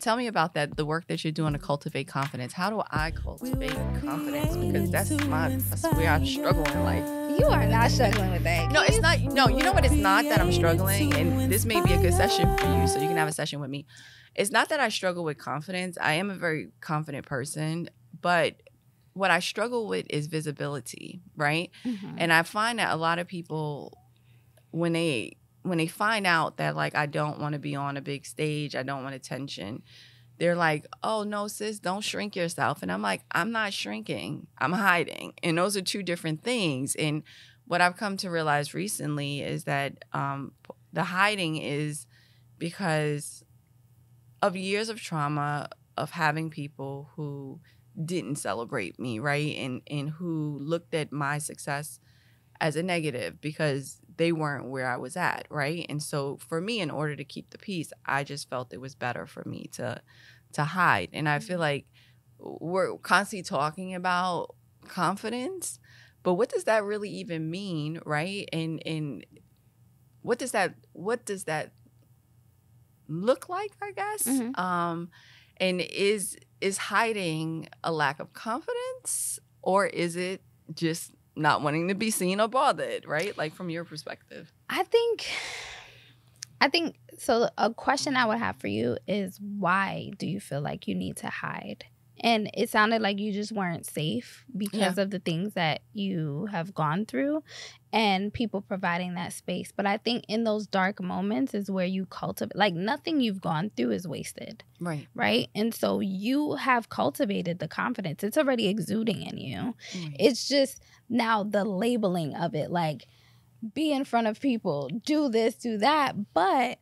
Tell me about that, the work that you're doing to cultivate confidence. How do I cultivate confidence? Because that's where I struggle in life. You are not struggling with that. No, it's not. No, you know what? It's not that I'm struggling, and this may be a good session for you, so you can have a session with me. It's not that I struggle with confidence. I am a very confident person, but what I struggle with is visibility, right? Mm-hmm. And I find that a lot of people, when they find out that, like, I don't want to be on a big stage, I don't want attention, they're like, oh, no, sis, don't shrink yourself. And I'm like, I'm not shrinking. I'm hiding. And those are two different things. And what I've come to realize recently is that the hiding is because of years of trauma, of having people who didn't celebrate me, right? And who looked at my success as a negative because they weren't where I was at, right? And so for me, in order to keep the peace, I just felt it was better for me to hide. And I feel like we're constantly talking about confidence, but what does that really even mean, right? And what does that look like, I guess? Mm-hmm. And is hiding a lack of confidence, or is it just not wanting to be seen or bothered, right? Like, from your perspective. I think so. A question I would have for you is, why do you feel like you need to hide? And it sounded like you just weren't safe because of the things that you have gone through and people providing that space. But I think in those dark moments is where you cultivate, like, nothing you've gone through is wasted. Right. Right. And so you have cultivated the confidence. It's already exuding in you. Right. It's just now the labeling of it, like, be in front of people, do this, do that. But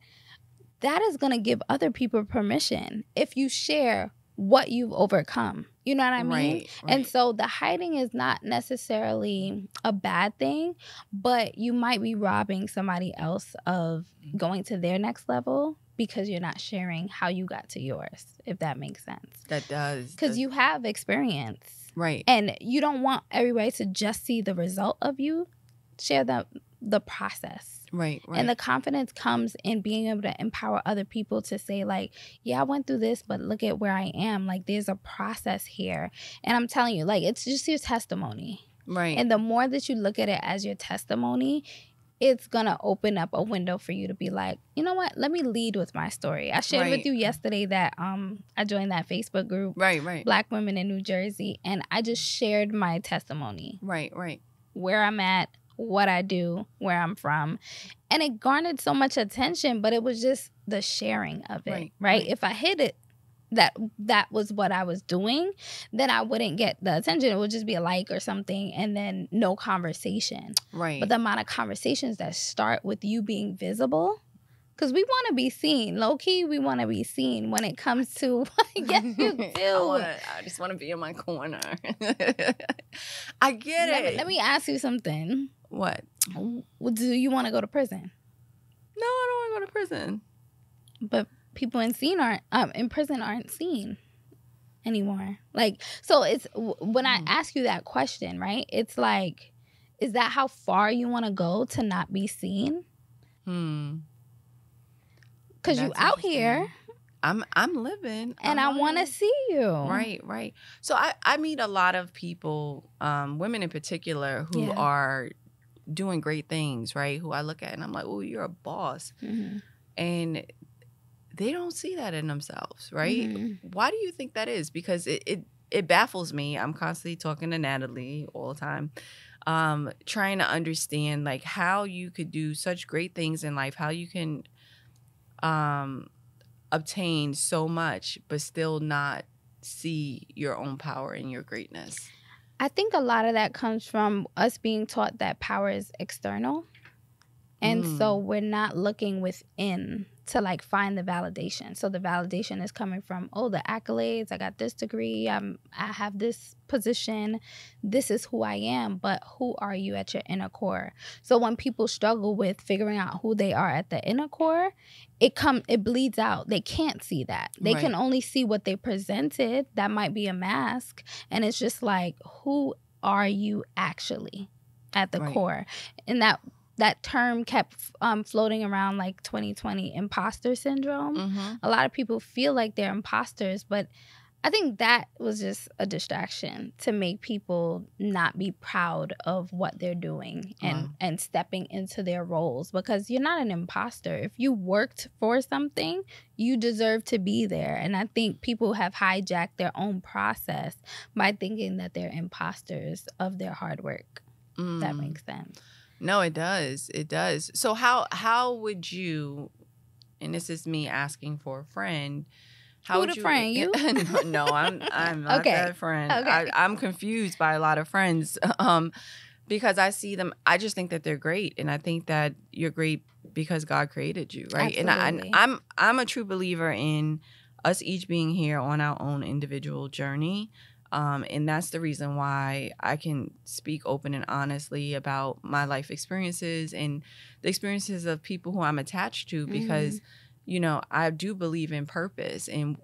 that is going to give other people permission if you share what you've overcome. You know what I mean? Right. And so the hiding is not necessarily a bad thing, but you might be robbing somebody else of going to their next level because you're not sharing how you got to yours, if that makes sense. That does. Because you have experience. Right. And you don't want everybody to just see the result of you. Share the process. Right. And the confidence comes in being able to empower other people to say, like, yeah, I went through this, but look at where I am. Like, there's a process here. And I'm telling you, like, it's just your testimony. Right. And the more that you look at it as your testimony, it's going to open up a window for you to be like, you know what? Let me lead with my story. I shared with you yesterday that I joined that Facebook group, right, Black Women in New Jersey, and I just shared my testimony. Right. Where I'm at, what I do, where I'm from. And it garnered so much attention, but it was just the sharing of it, right? If I hid it, that was what I was doing, then I wouldn't get the attention. It would just be a like or something and then no conversation. Right. But the amount of conversations that start with you being visible, because we want to be seen. Low-key, we want to be seen when it comes to, yes, you do. I just want to be in my corner. I get it. Let me ask you something. What? Do you want to go to prison? No, I don't want to go to prison. But people in prison aren't seen anymore. Like, so it's when I ask you that question, right? It's like, is that how far you want to go to not be seen? Because you out here. I'm living. And I want to see you. Right. So I meet a lot of people, women in particular, who are doing great things, right? Who I look at and I'm like, oh, you're a boss. Mm-hmm. And they don't see that in themselves, right? Mm-hmm. Why do you think that is? Because it baffles me. I'm constantly talking to Natalie all the time, trying to understand, like, how you could do such great things in life, how you can obtain so much but still not see your own power and your greatness. I think a lot of that comes from us being taught that power is external. And so we're not looking within to, like, find the validation. So the validation is coming from, oh, the accolades, I got this degree, I have this position, this is who I am, but who are you at your inner core? So when people struggle with figuring out who they are at the inner core, it bleeds out. They can't see that. They can only see what they presented. That might be a mask. And it's just like, who are you actually at the core? And that that term kept floating around, like 2020, imposter syndrome. Mm-hmm. A lot of people feel like they're imposters, but I think that was just a distraction to make people not be proud of what they're doing and stepping into their roles, because you're not an imposter. If you worked for something, you deserve to be there. And I think people have hijacked their own process by thinking that they're imposters of their hard work. That makes sense. No, it does. It does. So how would you, and this is me asking for a friend, how would you? Friend, you? No, I'm not okay. that friend. Okay. I'm confused by a lot of friends because I see them. I just think that they're great, and I think that you're great because God created you, right? Absolutely. And I'm a true believer in us each being here on our own individual journey. And that's the reason why I can speak open and honestly about my life experiences and the experiences of people who I'm attached to, because you know, I do believe in purpose, and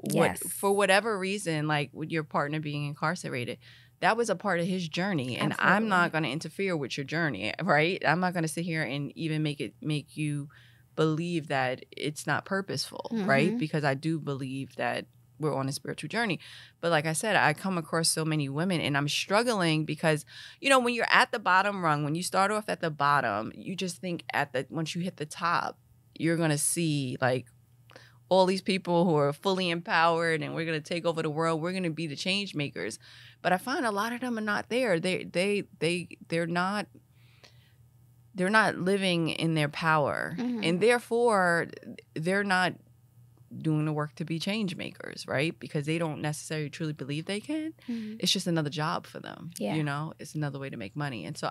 for whatever reason, like with your partner being incarcerated, that was a part of his journey, and Absolutely. I'm not going to interfere with your journey, right? I'm not going to sit here and even make you believe that it's not purposeful, right? Because I do believe that we're on a spiritual journey. But like I said, I come across so many women, and I'm struggling because, you know, when you're at the bottom rung, when you start off at the bottom, you just think once you hit the top, you're going to see like all these people who are fully empowered and we're going to take over the world. We're going to be the change makers. But I find a lot of them are not there. They're not living in their power. And therefore they're not doing the work to be change makers, right? Because they don't necessarily truly believe they can. It's just another job for them. Yeah. You know, it's another way to make money. And so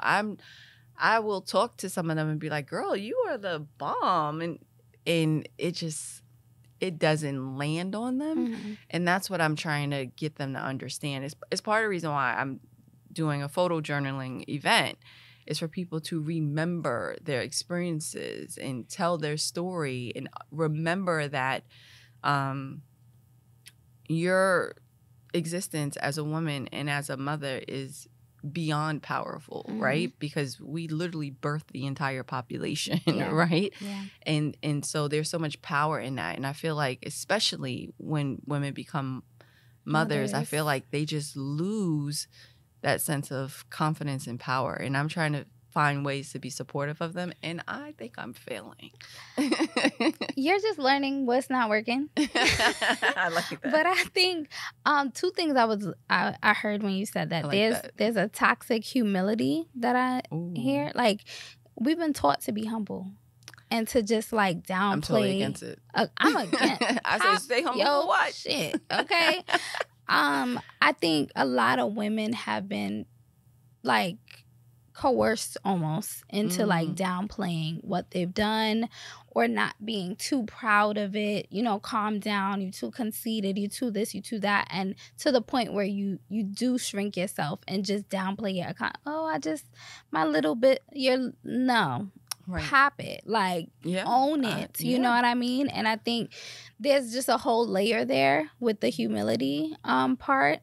I will talk to some of them and be like, girl, you are the bomb. And it doesn't land on them. And that's what I'm trying to get them to understand. It's part of the reason why I'm doing a photo journaling event, is for people to remember their experiences and tell their story and remember that your existence as a woman and as a mother is beyond powerful, right? Because we literally birthed the entire population, right? Yeah. And so there's so much power in that. And I feel like, especially when women become mothers, I feel like they just lose that sense of confidence and power. And I'm trying to find ways to be supportive of them, and I think I'm failing. You're just learning what's not working. I like that. But I think two things I heard when you said that. There's a toxic humility that I hear. Like, we've been taught to be humble and to just like downplay. I'm totally against it. I'm against. I say stay humble for what? Shit. Okay. I think a lot of women have been like coerced almost into like downplaying what they've done or not being too proud of it. You know, calm down, you too conceited, you too this, you too that, and to the point where you do shrink yourself and just downplay your account. Oh, I just my little bit. Right. Pop it, like own it. You know what I mean? And I think there's just a whole layer there with the humility part.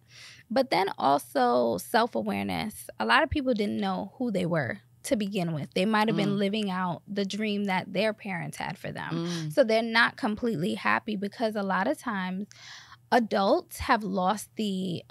But then also self-awareness. A lot of people didn't know who they were to begin with. They might have been living out the dream that their parents had for them. So they're not completely happy because a lot of times adults have lost the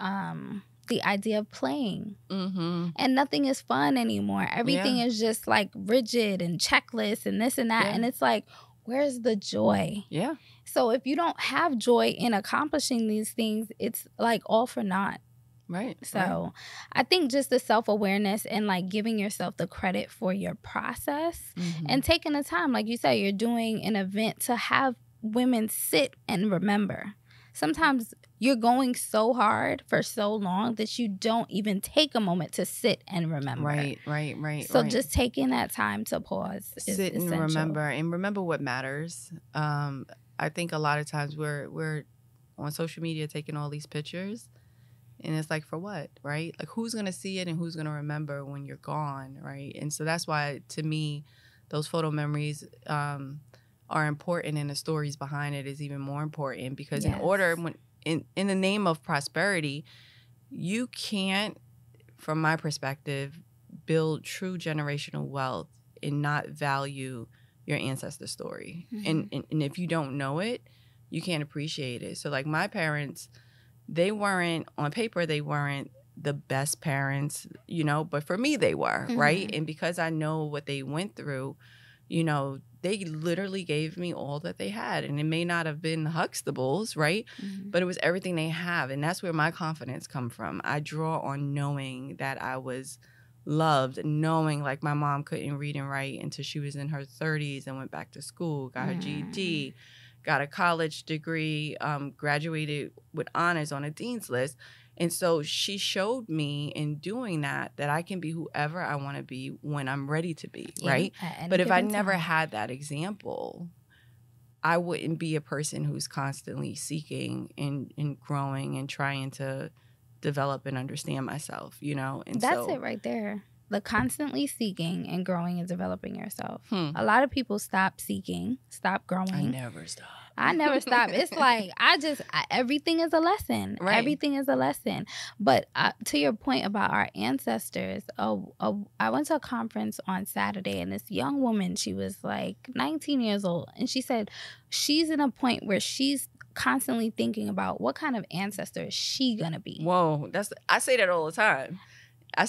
idea of playing. And nothing is fun anymore. Everything is just like rigid and checklists and this and that. And it's like, where's the joy? Yeah. So if you don't have joy in accomplishing these things, it's like all for naught. Right. So I think just the self-awareness and like giving yourself the credit for your process and taking the time, like you said, you're doing an event to have women sit and remember. Sometimes you're going so hard for so long that you don't even take a moment to sit and remember. Right. So just taking that time to pause is sit and essential. remember what matters. I think a lot of times we're on social media taking all these pictures, and it's like, for what, right? Like, who's going to see it and who's going to remember when you're gone, right? And so that's why, to me, those photo memories are important, and the stories behind it is even more important, because in order, in the name of prosperity, you can't, from my perspective, build true generational wealth and not value your ancestor story. And if you don't know it, you can't appreciate it. So like my parents, they weren't, on paper, they weren't the best parents, but for me they were, right? And because I know what they went through, they literally gave me all that they had. And it may not have been Huxtables, right? But it was everything they have. And that's where my confidence come from. I draw on knowing that I was loved, knowing like my mom couldn't read and write until she was in her 30s and went back to school, got her GED, got a college degree, graduated with honors on a dean's list. And so she showed me in doing that I can be whoever I want to be when I'm ready to be, right? But if I never had that example, I wouldn't be a person who's constantly seeking and growing and trying to develop and understand myself, And that's it right there. The constantly seeking and growing and developing yourself. A lot of people stop seeking, stop growing. I never stop. It's like everything is a lesson. Right. Everything is a lesson. But to your point about our ancestors, I went to a conference on Saturday, and this young woman, she was like 19 years old, and she said she's in a point where she's constantly thinking about what kind of ancestor is she gonna be. Whoa, I say that all the time. I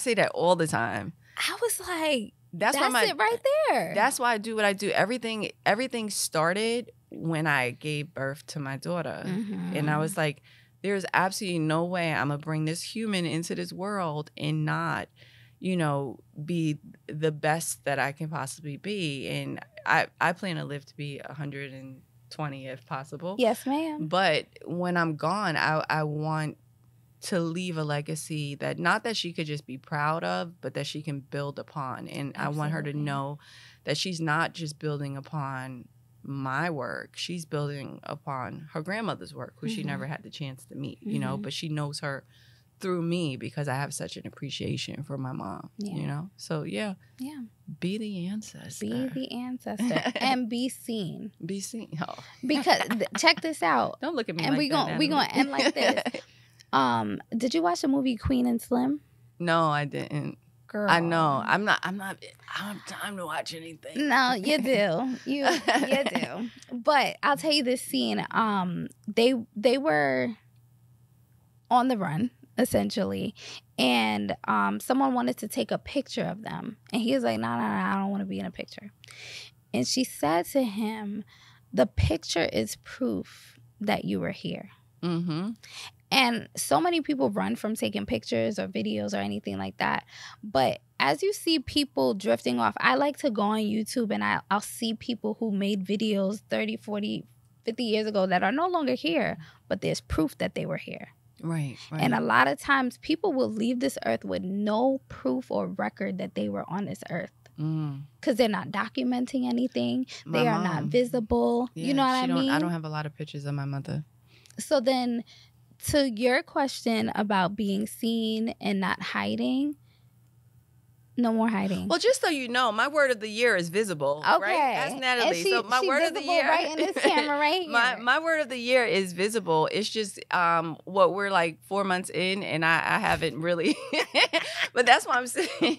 was like, that's it right there. That's why I do what I do. Everything started when I gave birth to my daughter. And I was like, there's absolutely no way I'm going to bring this human into this world and not, be the best that I can possibly be. And I plan to live to be 120 if possible. Yes, ma'am. But when I'm gone, I want to leave a legacy that not that she could just be proud of, but that she can build upon. And absolutely. I want her to know that she's not just building upon my work. She's building upon her grandmother's work, who she never had the chance to meet, but she knows her through me because I have such an appreciation for my mom, So, yeah. Be the ancestor. Be the ancestor and be seen. Be seen. Oh. Because check this out. Don't look at me and like that. And we're going to end like this. Did you watch the movie Queen and Slim? No, I didn't. Girl. I know. I don't have time to watch anything. No, you do. You do. But I'll tell you this scene. They were on the run, essentially. And someone wanted to take a picture of them. And he was like, no, I don't want to be in a picture. And she said to him, the picture is proof that you were here. And so many people run from taking pictures or videos or anything like that. But as you see people drifting off, I like to go on YouTube and I'll see people who made videos 30, 40, 50 years ago that are no longer here, but there's proof that they were here. Right. And a lot of times people will leave this earth with no proof or record that they were on this earth. Because they're not documenting anything. They are not visible. Yeah, you know what I mean? I don't have a lot of pictures of my mother. So then, to your question about being seen and not hiding, no more hiding. Well, just so you know, my word of the year is visible. Okay. Right? That's Natalie. So my word of the year, right in this camera, right here. my word of the year is visible. It's just what we're like 4 months in, and I haven't really. But that's what I'm saying.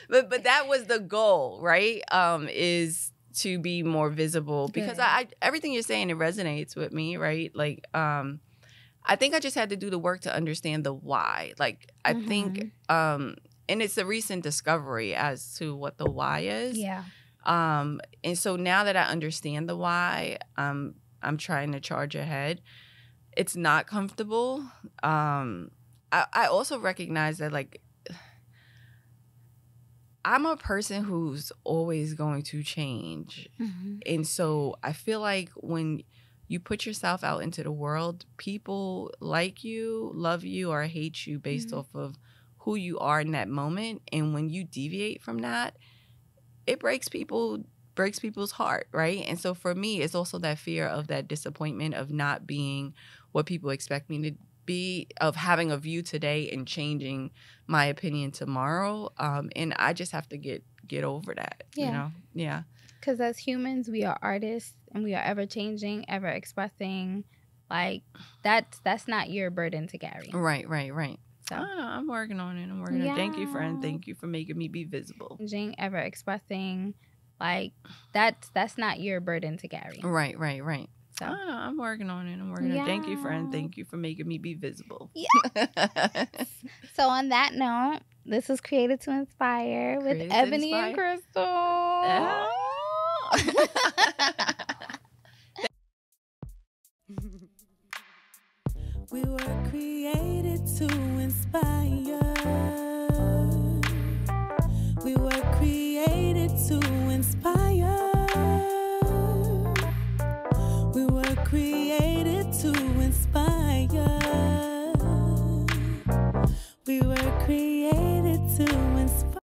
but that was the goal, right? Is to be more visible. Because I everything you're saying, it resonates with me, right? Like I think I just had to do the work to understand the why. Like I think and it's a recent discovery as to what the why is. Yeah. And so now that I understand the why, I'm trying to charge ahead. It's not comfortable. I also recognize that, like, I'm a person who's always going to change. And so I feel like when you put yourself out into the world, people like you, love you, or hate you based off of who you are in that moment. And when you deviate from that, it breaks people's heart, right? And so for me, it's also that fear of that disappointment of not being what people expect me to be, of having a view today and changing my opinion tomorrow. And I just have to get over that, you know? Yeah. Because as humans, we are artists and we are ever changing, ever expressing. Like, that's not your burden to carry. Right. So I'm working on it. I'm working on it. Thank you, friend. Thank you for making me be visible. Ever expressing like that's not your burden to carry. Right. So I'm working on it. I'm working on it. Thank you, friend. Thank you for making me be visible. Yeah. So on that note, this was Created to Inspire with Ebony and Crystal. Oh. We were created to inspire. We were created to inspire. We were created to inspire.